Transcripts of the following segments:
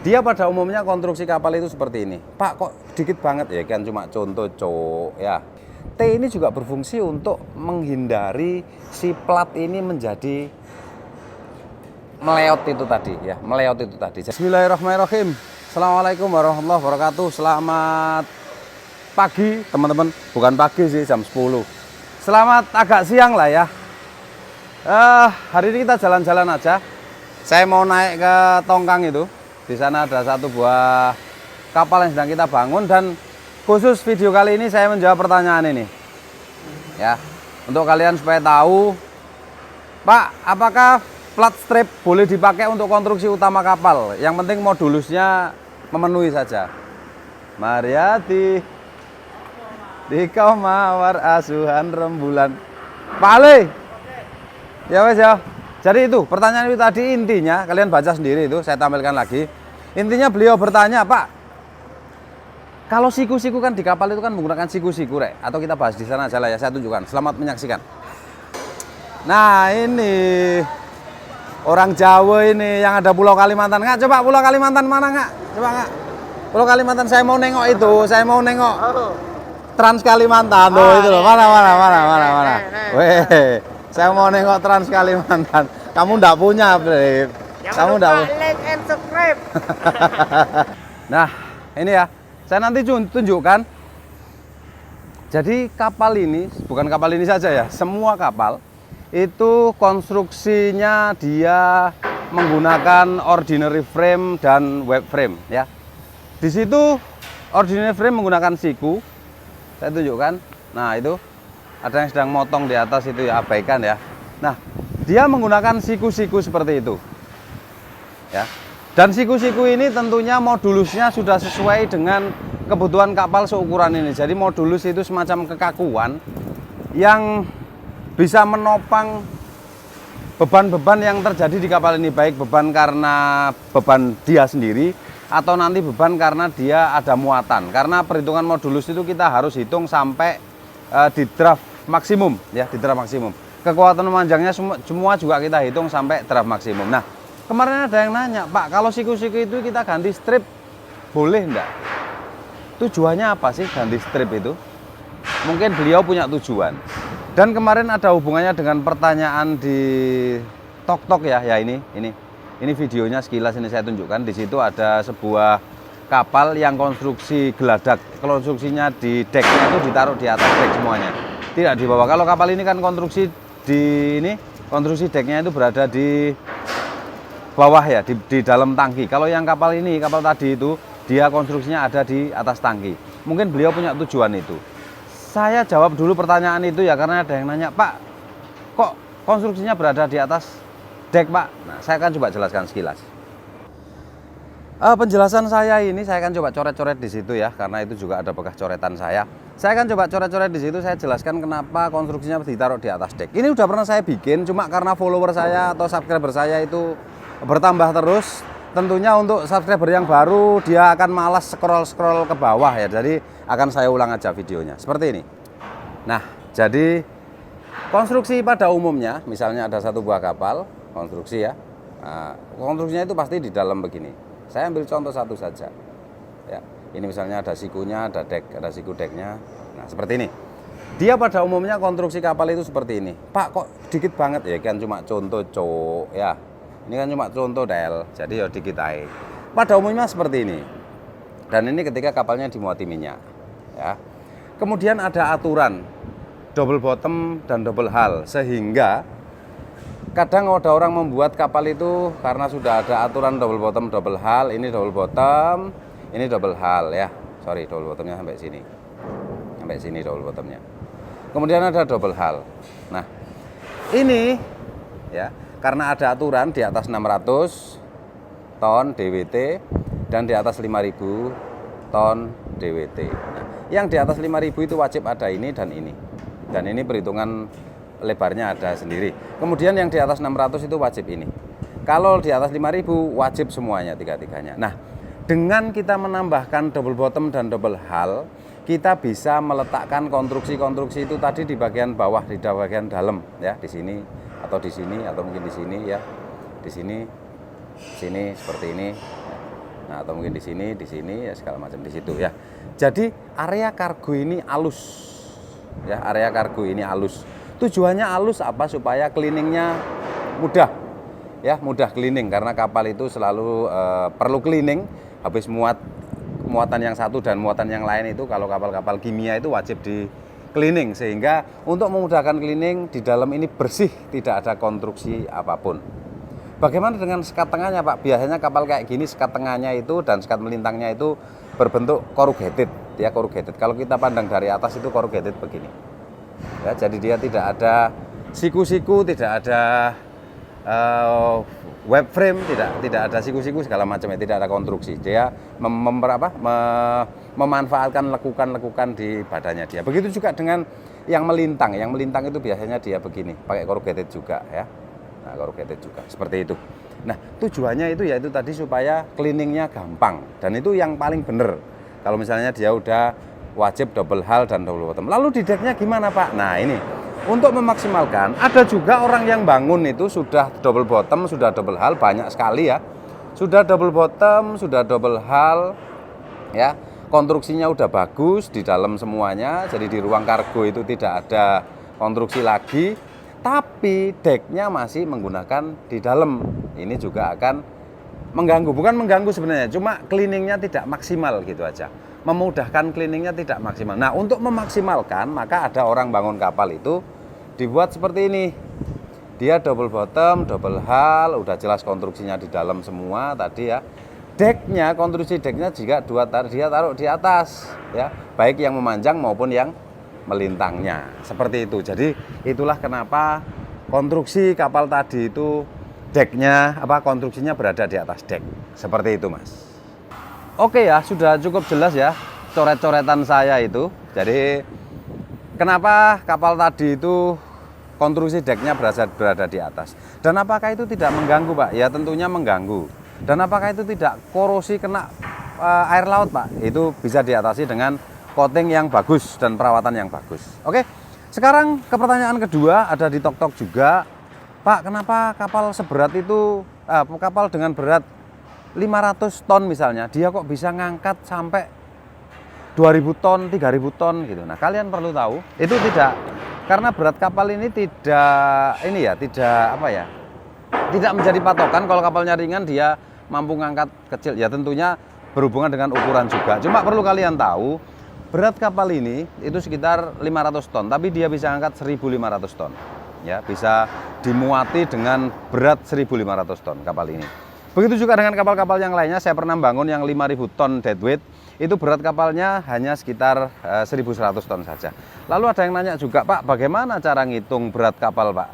Dia pada umumnya konstruksi kapal itu seperti ini. Pak, kok dikit banget ya, kan cuma contoh cowok ya. T ini juga berfungsi untuk menghindari si plat ini menjadi meleot itu tadi ya, meleot itu tadi. Bismillahirrahmanirrahim. Assalamualaikum warahmatullahi wabarakatuh. Selamat pagi teman-teman, bukan pagi sih, jam 10. Selamat agak siang lah ya. Hari ini kita jalan-jalan aja. Saya mau naik ke Tongkang itu. Di sana ada satu buah kapal yang sedang kita bangun, dan khusus video kali ini saya menjawab pertanyaan ini. Ya, untuk kalian supaya tahu, Pak, apakah plat strip boleh dipakai untuk konstruksi utama kapal? Yang penting modulusnya memenuhi saja. Mariati di kau mawar asuhan rembulan. Pak Ali. Ya wes ya. Jadi itu pertanyaan itu tadi, intinya kalian baca sendiri, itu saya tampilkan lagi. Intinya beliau bertanya, Pak, kalau siku-siku kan di kapal itu kan menggunakan siku-siku, Rek. Atau kita bahas di sana aja lah ya, saya tunjukkan. Selamat menyaksikan. Nah, ini orang Jawa ini yang ada Pulau Kalimantan. Nggak, coba Pulau Kalimantan mana nggak? Coba nggak? Pulau Kalimantan, saya mau nengok itu, saya mau nengok Trans Kalimantan tuh, itu loh. Mana. Weh, saya mau nengok Trans Kalimantan. Kamu nggak punya, Beb. Kamu udah like and subscribe. Nah, ini ya, saya nanti tunjukkan. Jadi kapal ini, bukan kapal ini saja ya, semua kapal itu konstruksinya dia menggunakan ordinary frame dan web frame ya. Di situ ordinary frame menggunakan siku. Saya tunjukkan. Nah, itu ada yang sedang motong di atas itu ya, abaikan ya. Nah, dia menggunakan siku-siku seperti itu. Ya. Dan siku-siku ini tentunya modulusnya sudah sesuai dengan kebutuhan kapal seukuran ini. Jadi modulus itu semacam kekakuan yang bisa menopang beban-beban yang terjadi di kapal ini, baik beban karena beban dia sendiri atau nanti beban karena dia ada muatan. Karena perhitungan modulus itu kita harus hitung sampai di draft maksimum ya, di draft maksimum. Kekuatan memanjangnya semua juga kita hitung sampai draft maksimum. Nah, kemarin ada yang nanya, Pak, kalau siku-siku itu kita ganti strip, boleh enggak? Tujuannya apa sih ganti strip itu? Mungkin beliau punya tujuan. Dan kemarin ada hubungannya dengan pertanyaan di Tok ya, ini videonya sekilas ini saya tunjukkan. Di situ ada sebuah kapal yang konstruksi geladak, konstruksinya di decknya itu ditaruh di atas deck semuanya, tidak di bawah. Kalau kapal ini kan konstruksi decknya itu berada di bawah ya, di dalam tangki. Kalau yang kapal ini, kapal tadi itu, dia konstruksinya ada di atas tangki. Mungkin beliau punya tujuan itu. Saya jawab dulu pertanyaan itu ya, karena ada yang nanya, Pak, kok konstruksinya berada di atas dek, Pak? Nah, saya akan coba jelaskan sekilas. Penjelasan saya ini saya akan coba coret-coret di situ ya, karena itu juga ada bekas coretan saya. Saya akan coba coret-coret di situ, saya jelaskan kenapa konstruksinya ditaruh di atas dek. Ini udah pernah saya bikin, cuma karena follower saya atau subscriber saya itu bertambah terus, tentunya untuk subscriber yang baru dia akan malas scroll ke bawah ya, jadi akan saya ulang aja videonya seperti ini. Nah, jadi konstruksi pada umumnya, misalnya ada satu buah kapal konstruksi ya, nah, konstruksinya itu pasti di dalam begini. Saya ambil contoh satu saja ya. Ini misalnya ada sikunya, ada dek, ada siku deknya. Nah, seperti ini. Dia pada umumnya konstruksi kapal itu seperti ini. Pak, kok dikit banget ya, kan cuma contoh cowok ya. Ini kan cuma contoh Del, jadi ya dikit aja. Pada umumnya seperti ini. Dan ini ketika kapalnya dimuati minyak ya. Kemudian ada aturan double bottom dan double hull, sehingga kadang ada orang membuat kapal itu karena sudah ada aturan double bottom double hull, ini double bottom, ini double hull ya. Sorry, double bottomnya sampai sini. Sampai sini double bottomnya. Kemudian ada double hull. Nah, ini ya, karena ada aturan di atas 600 ton DWT dan di atas 5.000 ton DWT. Nah, yang di atas 5.000 itu wajib ada ini dan ini. Dan ini perhitungan lebarnya ada sendiri. Kemudian yang di atas 600 itu wajib ini. Kalau di atas 5.000 wajib semuanya, tiga-tiganya. Nah, dengan kita menambahkan double bottom dan double hull, kita bisa meletakkan konstruksi-konstruksi itu tadi di bagian bawah, di bagian dalam ya, di sini atau di sini atau mungkin di sini ya, di sini seperti ini. Nah, atau mungkin di sini ya segala macam di situ ya. Jadi area kargo ini halus ya, area kargo ini halus. Tujuannya halus apa? Supaya cleaningnya mudah ya, mudah cleaning karena kapal itu selalu perlu cleaning habis muatan yang satu dan muatan yang lain itu. Kalau kapal-kapal kimia itu wajib di cleaning, sehingga untuk memudahkan cleaning di dalam ini bersih, tidak ada konstruksi apapun. Bagaimana dengan sekat tengahnya Pak? Biasanya kapal kayak gini sekat tengahnya itu dan sekat melintangnya itu berbentuk corrugated ya, corrugated. Kalau kita pandang dari atas itu corrugated begini ya, jadi dia tidak ada siku-siku, tidak ada web frame, tidak ada siku-siku segala macam, tidak ada konstruksi. Dia memanfaatkan lekukan-lekukan di badannya dia. Begitu juga dengan yang melintang. Yang melintang itu biasanya dia begini, pakai corrugated juga ya. Nah, corrugated juga seperti itu. Nah, tujuannya itu yaitu tadi supaya cleaningnya gampang, dan itu yang paling benar. Kalau misalnya dia udah wajib double hull dan double bottom. Lalu di decknya gimana Pak? Nah ini, untuk memaksimalkan, ada juga orang yang bangun itu sudah double bottom, sudah double hull, banyak sekali ya. Sudah double bottom, sudah double hull ya. Konstruksinya udah bagus di dalam semuanya, jadi di ruang kargo itu tidak ada konstruksi lagi. Tapi decknya masih menggunakan di dalam. Ini juga akan mengganggu, bukan mengganggu sebenarnya, cuma cleaningnya tidak maksimal gitu aja. Memudahkan cleaningnya tidak maksimal. Nah, untuk memaksimalkan, maka ada orang bangun kapal itu dibuat seperti ini. Dia double bottom, double hull, udah jelas konstruksinya di dalam semua tadi ya. Decknya, konstruksi decknya juga dia taruh di atas ya, baik yang memanjang maupun yang melintangnya. Seperti itu. Jadi itulah kenapa konstruksi kapal tadi itu decknya konstruksinya berada di atas deck. Seperti itu Mas. Oke ya, sudah cukup jelas ya coret-coretan saya itu. Jadi kenapa kapal tadi itu konstruksi decknya berada di atas, dan apakah itu tidak mengganggu Pak? Ya tentunya mengganggu. Dan apakah itu tidak korosi kena air laut Pak? Itu bisa diatasi dengan coating yang bagus dan perawatan yang bagus. Oke, sekarang ke pertanyaan kedua, ada di TokTok juga. Pak, kenapa kapal seberat itu, kapal dengan berat 500 ton misalnya, dia kok bisa ngangkat sampai 2000 ton, 3000 ton gitu. Nah, kalian perlu tahu, itu tidak, karena berat kapal ini tidak menjadi patokan. Kalau kapalnya ringan dia mampu ngangkat kecil, ya tentunya berhubungan dengan ukuran juga. Cuma perlu kalian tahu, berat kapal ini itu sekitar 500 ton, tapi dia bisa angkat 1500 ton. Ya, bisa dimuati dengan berat 1500 ton kapal ini. Begitu juga dengan kapal-kapal yang lainnya. Saya pernah bangun yang 5000 ton deadweight, itu berat kapalnya hanya sekitar 1100 ton saja. Lalu ada yang nanya juga, Pak, bagaimana cara ngitung berat kapal, Pak?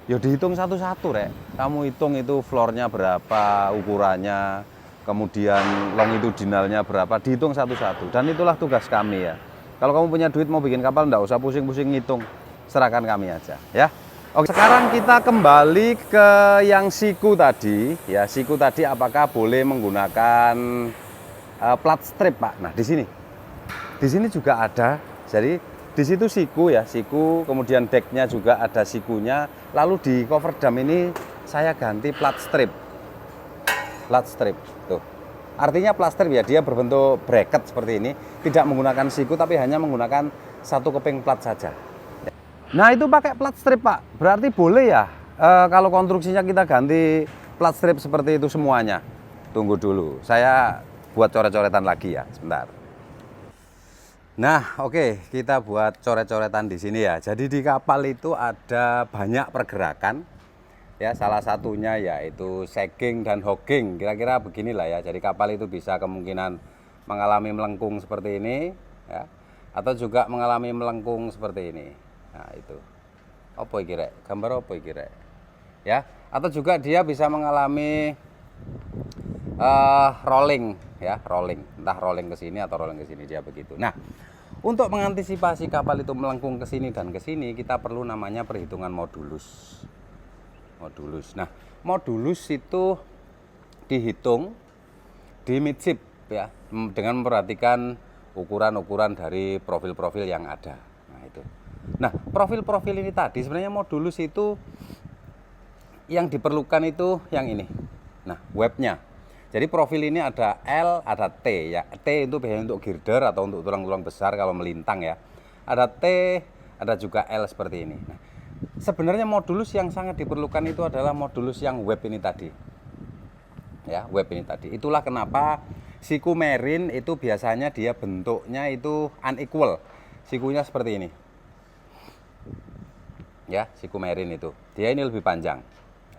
Ya dihitung satu-satu, Rek. Kamu hitung itu floornya berapa, ukurannya, kemudian longitudinalnya berapa, dihitung satu-satu. Dan itulah tugas kami ya. Kalau kamu punya duit mau bikin kapal, enggak usah pusing-pusing ngitung, serahkan kami aja ya. Oke, sekarang kita kembali ke yang siku tadi ya. Siku tadi apakah boleh menggunakan plat strip Pak? Nah di sini juga ada. Jadi di situ siku ya, siku, kemudian decknya juga ada sikunya. Lalu di cover dam ini saya ganti plat strip. Plat strip tuh. Artinya plat strip ya, dia berbentuk bracket seperti ini, tidak menggunakan siku tapi hanya menggunakan satu keping plat saja. Nah itu pakai plat strip Pak, berarti boleh ya kalau konstruksinya kita ganti plat strip seperti itu semuanya. Tunggu dulu, saya buat coret-coretan lagi ya, sebentar. Nah oke, kita buat coret-coretan di sini ya. Jadi di kapal itu ada banyak pergerakan. Ya, salah satunya yaitu sagging dan hogging, kira-kira beginilah ya. Jadi kapal itu bisa kemungkinan mengalami melengkung seperti ini ya, atau juga mengalami melengkung seperti ini. Nah itu apa iki rek, gambar apa iki rek ya, atau juga dia bisa mengalami rolling ya, rolling, entah rolling ke sini atau rolling ke sini, dia begitu. Nah untuk mengantisipasi kapal itu melengkung ke sini dan ke sini, kita perlu namanya perhitungan modulus. Nah, modulus itu dihitung di midship ya, dengan memperhatikan ukuran-ukuran dari profil-profil yang ada. Nah, itu. Nah, profil-profil ini tadi sebenarnya modulus itu yang diperlukan itu yang ini. Nah, webnya. Jadi profil ini ada L, ada T ya. T itu biasanya untuk girder atau untuk tulang-tulang besar kalau melintang ya. Ada T, ada juga L seperti ini. Nah, sebenarnya modulus yang sangat diperlukan itu adalah modulus yang web ini tadi. Ya, web ini tadi. Itulah kenapa siku merin itu biasanya dia bentuknya itu unequal. Sikunya seperti ini. Ya, siku merin itu. Dia ini lebih panjang.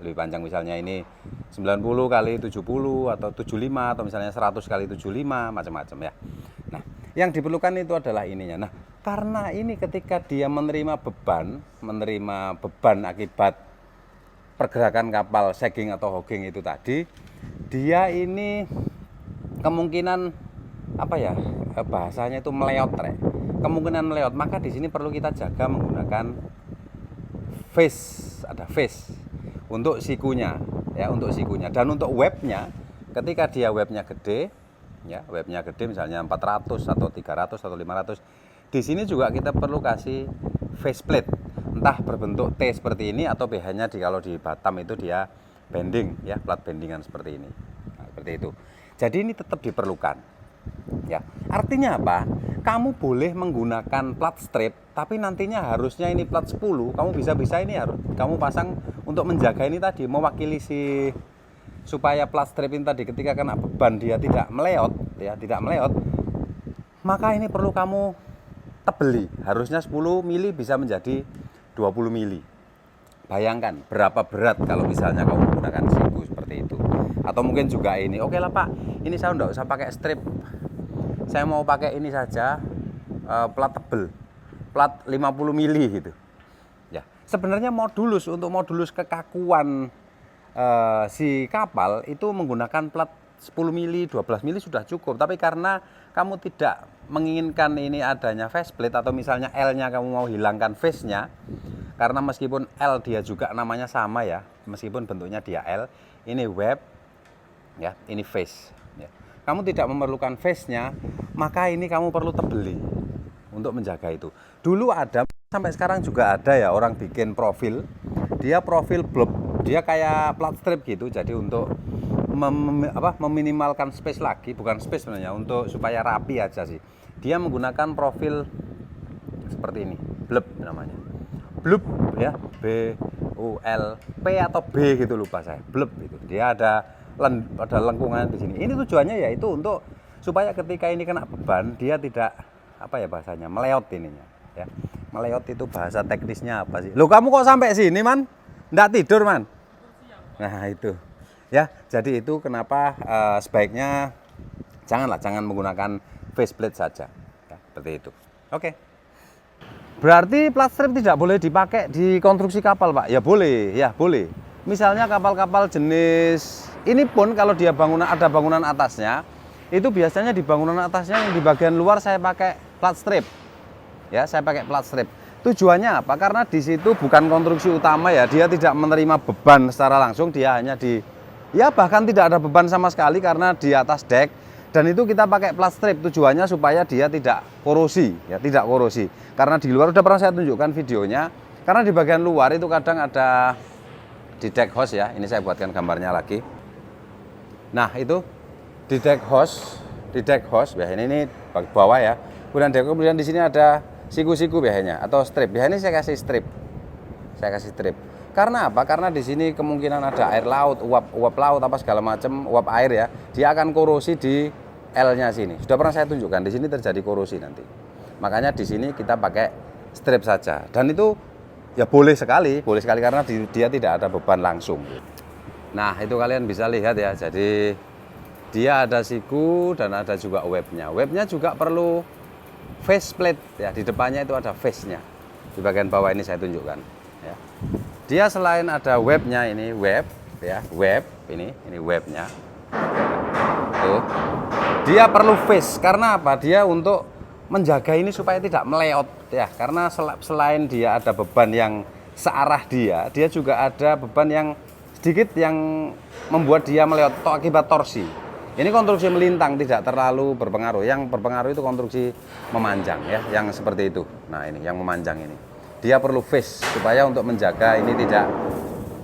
Lebih panjang, misalnya ini 90 kali 70 atau 75 atau misalnya 100 kali 75 macam-macam ya. Nah, yang diperlukan itu adalah ininya. Nah, karena ini ketika dia menerima beban akibat pergerakan kapal sagging atau hogging itu tadi, dia ini kemungkinan apa ya? Bahasanya itu meleot, kemungkinan meleot. Maka di sini perlu kita jaga menggunakan face, ada face untuk sikunya ya, untuk sikunya. Dan untuk webnya, ketika dia webnya gede ya, webnya gede misalnya 400 atau 300 atau 500, di sini juga kita perlu kasih faceplate, entah berbentuk T seperti ini atau BH-nya kalau di Batam itu dia bending ya, plat bendingan seperti ini. Nah, seperti itu. Jadi ini tetap diperlukan. Ya, artinya apa? Kamu boleh menggunakan plat strip, tapi nantinya harusnya ini plat 10. Kamu bisa-bisa ini harus kamu pasang untuk menjaga ini tadi, mewakili supaya plat strip ini tadi ketika kena beban dia tidak meleot, ya, tidak meleot. Maka ini perlu kamu tebeli. Harusnya 10 mili bisa menjadi 20 mili. Bayangkan berapa berat kalau misalnya kamu menggunakan siku seperti itu. Atau mungkin juga ini, oke lah Pak, ini saya enggak usah pakai strip. Saya mau pakai ini saja, plat tebel, plat 50 mili gitu. Ya, sebenarnya untuk modulus kekakuan si kapal itu menggunakan plat 10 mili, 12 mili sudah cukup. Tapi karena kamu tidak menginginkan ini adanya faceplate atau misalnya L-nya kamu mau hilangkan face-nya, karena meskipun L dia juga namanya sama ya, meskipun bentuknya dia L, ini web ya, ini face ya. Kamu tidak memerlukan face-nya, maka ini kamu perlu tebeli untuk menjaga itu. Dulu ada, sampai sekarang juga ada ya, orang bikin profil, dia profil blob, dia kayak plat strip gitu. Jadi untuk meminimalkan space lagi, bukan space sebenarnya, untuk supaya rapi aja sih, dia menggunakan profil seperti ini, blob namanya, blob ya, B U L P atau B gitu, lupa saya, blob itu. Dia ada lengkungan di sini. Ini tujuannya yaitu untuk supaya ketika ini kena beban dia tidak apa ya bahasanya, meleot ininya ya. Meleot itu bahasa teknisnya apa sih? Loh, kamu kok sampai sini, Man? Nggak tidur, Man? Nah, itu. Ya, jadi itu kenapa sebaiknya jangan menggunakan faceplate saja. Ya, seperti itu. Oke. Berarti plat strip tidak boleh dipakai di konstruksi kapal, Pak? Ya boleh, ya boleh. Misalnya kapal-kapal jenis ini pun kalau dia ada bangunan atasnya, itu biasanya di bangunan atasnya yang di bagian luar saya pakai plat strip. Ya, saya pakai plat strip. Tujuannya apa? Karena di situ bukan konstruksi utama ya, dia tidak menerima beban secara langsung, dia hanya bahkan tidak ada beban sama sekali karena di atas deck. Dan itu kita pakai plat strip, tujuannya supaya dia tidak korosi, ya, tidak korosi. Karena di luar udah pernah saya tunjukkan videonya, karena di bagian luar itu kadang ada di deck house ya, ini saya buatkan gambarnya lagi. Nah, itu di deck house biasanya ini bawah ya. Kemudian di sini ada siku-siku biasanya atau strip. Biasanya saya kasih strip. Karena apa? Karena di sini kemungkinan ada air laut, uap laut apa segala macam, uap air ya. Dia akan korosi di L-nya sini. Sudah pernah saya tunjukkan, di sini terjadi korosi nanti. Makanya di sini kita pakai strip saja. Dan itu ya boleh sekali karena dia tidak ada beban langsung. Nah, itu kalian bisa lihat ya. Jadi dia ada siku dan ada juga webnya. Webnya juga perlu faceplate ya. Di depannya itu ada face-nya. Di bagian bawah ini saya tunjukkan ya. Dia selain ada webnya, ini web ya, web ini webnya. Tuh. Dia perlu face karena apa? Dia untuk menjaga ini supaya tidak meleot ya. Karena selain dia ada beban yang searah dia juga ada beban yang sedikit yang membuat dia meleot atau akibat torsi. Ini konstruksi melintang tidak terlalu berpengaruh. Yang berpengaruh itu konstruksi memanjang ya, yang seperti itu. Nah, ini yang memanjang ini. Dia perlu face supaya untuk menjaga ini tidak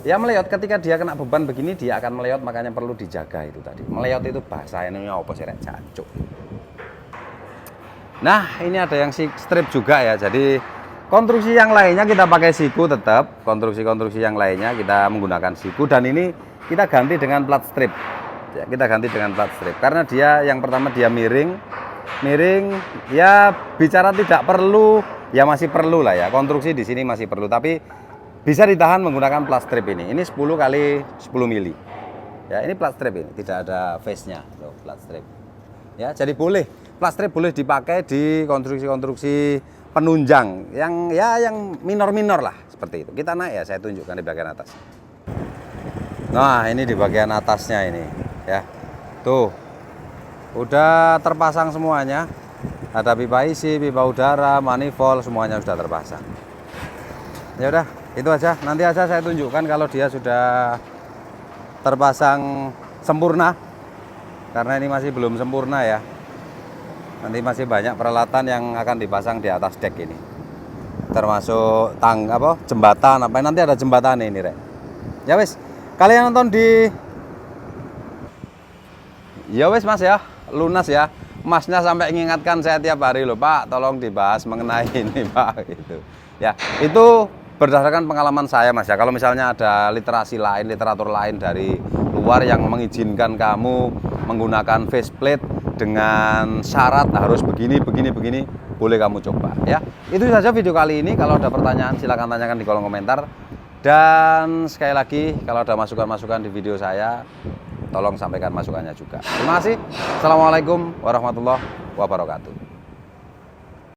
Ya meleot, ketika dia kena beban begini dia akan meleot, makanya perlu dijaga itu tadi. Meleot itu bahasa ini apa sih rek, jancuk. Nah, ini ada yang strip juga ya. Jadi konstruksi yang lainnya kita pakai siku tetap, konstruksi-konstruksi yang lainnya kita menggunakan siku, dan ini kita ganti dengan plat strip. Ya, kita ganti dengan plat strip karena dia yang pertama dia miring ya, bicara tidak perlu ya masih perlu lah ya, konstruksi di sini masih perlu, tapi bisa ditahan menggunakan plat strip ini. Ini 10 kali 10 mili. Ya, ini plat strip ini, tidak ada face-nya. Tuh, plat strip. Ya, jadi boleh plat strip boleh dipakai di konstruksi-konstruksi penunjang yang minor-minor lah seperti itu. Kita naik ya, saya tunjukkan di bagian atas. Nah, ini di bagian atasnya ini, ya. Tuh. Udah terpasang semuanya. Ada pipa isi, pipa udara, manifold, semuanya sudah terpasang. Ya udah, itu aja. Nanti aja saya tunjukkan kalau dia sudah terpasang sempurna. Karena ini masih belum sempurna ya. Nanti masih banyak peralatan yang akan dipasang di atas dek ini. Termasuk jembatan apa, nanti ada jembatan ini, Rek. Ya wes, kalian nonton di ya wes Mas ya, lunas ya. Masnya sampai mengingatkan saya tiap hari loh, Pak, tolong dibahas mengenai ini, Pak, gitu. Ya, itu berdasarkan pengalaman saya Mas ya. Kalau misalnya ada literasi lain, literatur lain dari luar yang mengizinkan kamu menggunakan faceplate dengan syarat harus begini, boleh kamu coba ya. Itu saja video kali ini. Kalau ada pertanyaan silahkan tanyakan di kolom komentar. Dan sekali lagi kalau ada masukan-masukan di video saya, tolong sampaikan masukannya juga. Terima kasih. Assalamualaikum warahmatullahi wabarakatuh.